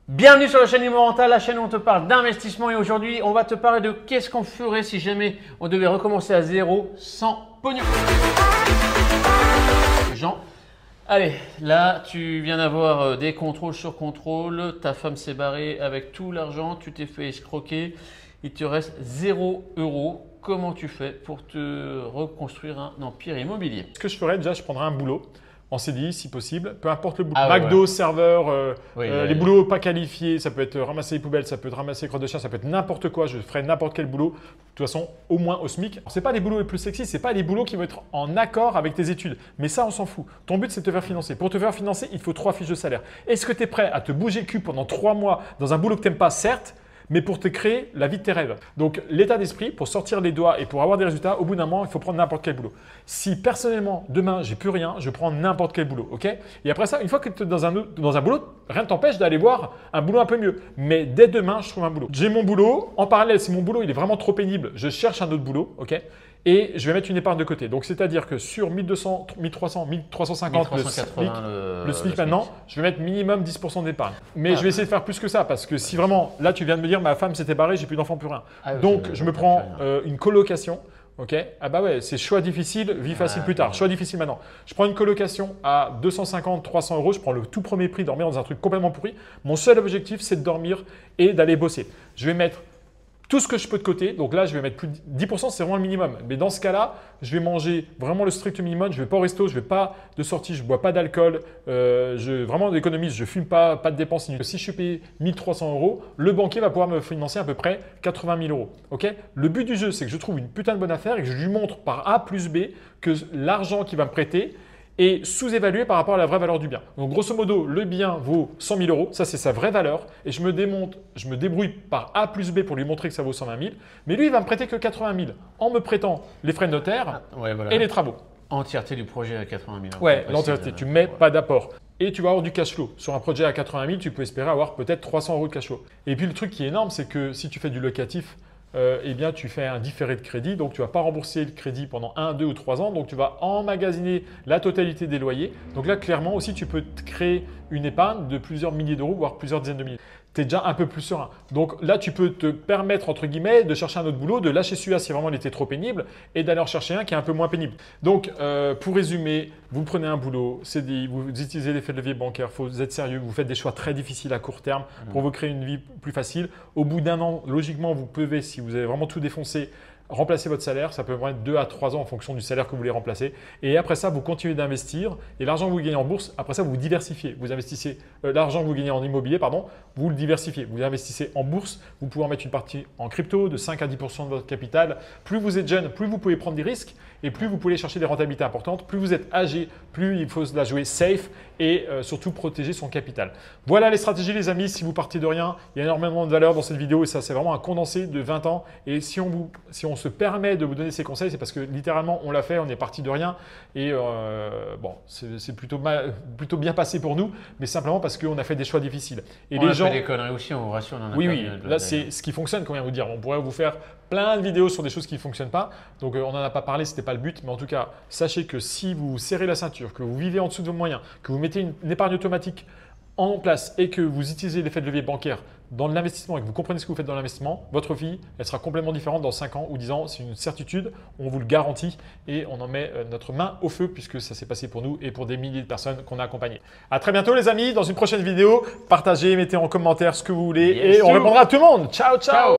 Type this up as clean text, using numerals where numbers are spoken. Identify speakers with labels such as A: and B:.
A: Bienvenue sur la chaîne Imo Rentable, la chaîne où on te parle d'investissement et aujourd'hui on va te parler de qu'est-ce qu'on ferait si jamais on devait recommencer à zéro sans pognon. Jean, allez, là tu viens d'avoir des contrôles sur contrôle, ta femme s'est barrée avec tout l'argent, tu t'es fait escroquer, il te reste 0 €. Comment tu fais pour te reconstruire un empire immobilier?
B: Ce que je ferais, déjà, je prendrais un boulot en CDI si possible, peu importe le boulot.
A: Ah ouais,
B: McDo,
A: ouais.
B: serveur,
A: Oui,
B: les boulots pas qualifiés, ça peut être ramasser les poubelles, ça peut être ramasser les crottes de chien, ça peut être n'importe quoi, je ferais n'importe quel boulot, de toute façon au moins au SMIC. Ce n'est pas les boulots les plus sexy, ce n'est pas les boulots qui vont être en accord avec tes études, mais ça on s'en fout. Ton but c'est de te faire financer. Pour te faire financer, il faut 3 fiches de salaire. Est-ce que tu es prêt à te bouger le cul pendant 3 mois dans un boulot que tu n'aimes pas, certes, mais pour te créer la vie de tes rêves. Donc, l'état d'esprit, pour sortir les doigts et pour avoir des résultats, au bout d'un moment, il faut prendre n'importe quel boulot. Si personnellement, demain, j'ai plus rien, je prends n'importe quel boulot, ok? Et après ça, une fois que tu es dans un boulot, rien ne t'empêche d'aller voir un boulot un peu mieux. Mais dès demain, je trouve un boulot. J'ai mon boulot. En parallèle, si mon boulot il est vraiment trop pénible, je cherche un autre boulot, ok? Et je vais mettre une épargne de côté. Donc, c'est-à-dire que sur 1200, 1300, 1350, le SMIC maintenant, je vais mettre minimum 10% d'épargne. Mais je vais essayer de faire plus que ça parce que si vraiment, là, tu viens de me dire, ma femme s'était barrée, j'ai plus d'enfants, plus rien. Donc, je me prends une colocation. Ok. Ah bah ouais, c'est choix difficile, vie facile plus tard. Choix difficile maintenant. Je prends une colocation à 250, 300 €. Je prends le tout premier prix, dormir dans un truc complètement pourri. Mon seul objectif, c'est de dormir et d'aller bosser. Je vais mettre tout ce que je peux de côté, donc là je vais mettre plus de 10%, c'est vraiment le minimum. Mais dans ce cas-là, je vais manger vraiment le strict minimum. Je ne vais pas au resto, je ne vais pas de sortie, je ne bois pas d'alcool. Vraiment d'économiste, je ne fume pas, pas de dépenses. Si je suis payé 1300 €, le banquier va pouvoir me financer à peu près 80 000 €. Okay, le but du jeu, c'est que je trouve une putain de bonne affaire et que je lui montre par A plus B que l'argent qu'il va me prêter est sous-évalué par rapport à la vraie valeur du bien. Donc, grosso modo, le bien vaut 100 000 €. Ça, c'est sa vraie valeur. Et je me débrouille par A plus B pour lui montrer que ça vaut 120 000. Mais lui, il va me prêter que 80 000 en me prêtant les frais de notaire et les travaux.
A: Entièreté du projet à 80 000 €.
B: Ouais, l'entièreté. Tu ne mets pas d'apport. Et tu vas avoir du cash flow. Sur un projet à 80 000, tu peux espérer avoir peut-être 300 € de cash flow. Et puis, le truc qui est énorme, c'est que si tu fais du locatif, eh bien, tu fais un différé de crédit, donc tu ne vas pas rembourser le crédit pendant 1, 2 ou 3 ans, donc tu vas emmagasiner la totalité des loyers. Donc là, clairement aussi, tu peux te créer une épargne de plusieurs milliers d'euros, voire plusieurs dizaines de milliers. Tu es déjà un peu plus serein. Donc là, tu peux te permettre, entre guillemets, de chercher un autre boulot, de lâcher celui-là si vraiment il était trop pénible et d'aller en chercher un qui est un peu moins pénible. Donc, pour résumer, vous prenez un boulot, CDI, vous utilisez l'effet de levier bancaire, vous êtes sérieux, vous faites des choix très difficiles à court terme pour vous créer une vie plus facile. Au bout d'un an, logiquement, vous pouvez, si vous avez vraiment tout défoncé, remplacer votre salaire. Ça peut prendre 2 à 3 ans en fonction du salaire que vous voulez remplacer. Et après ça, vous continuez d'investir. Et l'argent que vous gagnez en bourse, après ça, vous diversifiez. Vous investissez l'argent que vous gagnez en immobilier, pardon, vous le diversifiez. Vous investissez en bourse. Vous pouvez en mettre une partie en crypto de 5 à 10% de votre capital. Plus vous êtes jeune, plus vous pouvez prendre des risques et plus vous pouvez chercher des rentabilités importantes. Plus vous êtes âgé, plus il faut la jouer safe et surtout protéger son capital. Voilà les stratégies, les amis. Si vous partez de rien, il y a énormément de valeur dans cette vidéo et ça, c'est vraiment un condensé de 20 ans. Et si on se permet de vous donner ces conseils, c'est parce que littéralement, on l'a fait, on est parti de rien et bon, c'est plutôt bien passé pour nous, mais simplement parce qu'on a fait des choix difficiles. Et
A: on a fait des conneries aussi, on vous rassure.
B: Oui, là, c'est ce qui fonctionne, comment vous dire. On pourrait vous faire plein de vidéos sur des choses qui ne fonctionnent pas. Donc, on n'en a pas parlé, ce n'était pas le but. Mais en tout cas, sachez que si vous serrez la ceinture, que vous vivez en dessous de vos moyens, que vous mettez une épargne automatique en place et que vous utilisez l'effet de levier bancaire dans l'investissement et que vous comprenez ce que vous faites dans l'investissement, votre vie, elle sera complètement différente dans 5 ans ou 10 ans. C'est une certitude, on vous le garantit et on en met notre main au feu puisque ça s'est passé pour nous et pour des milliers de personnes qu'on a accompagnées. À très bientôt les amis, dans une prochaine vidéo. Partagez, mettez en commentaire ce que vous voulez et on répondra à tout le monde. Ciao, ciao.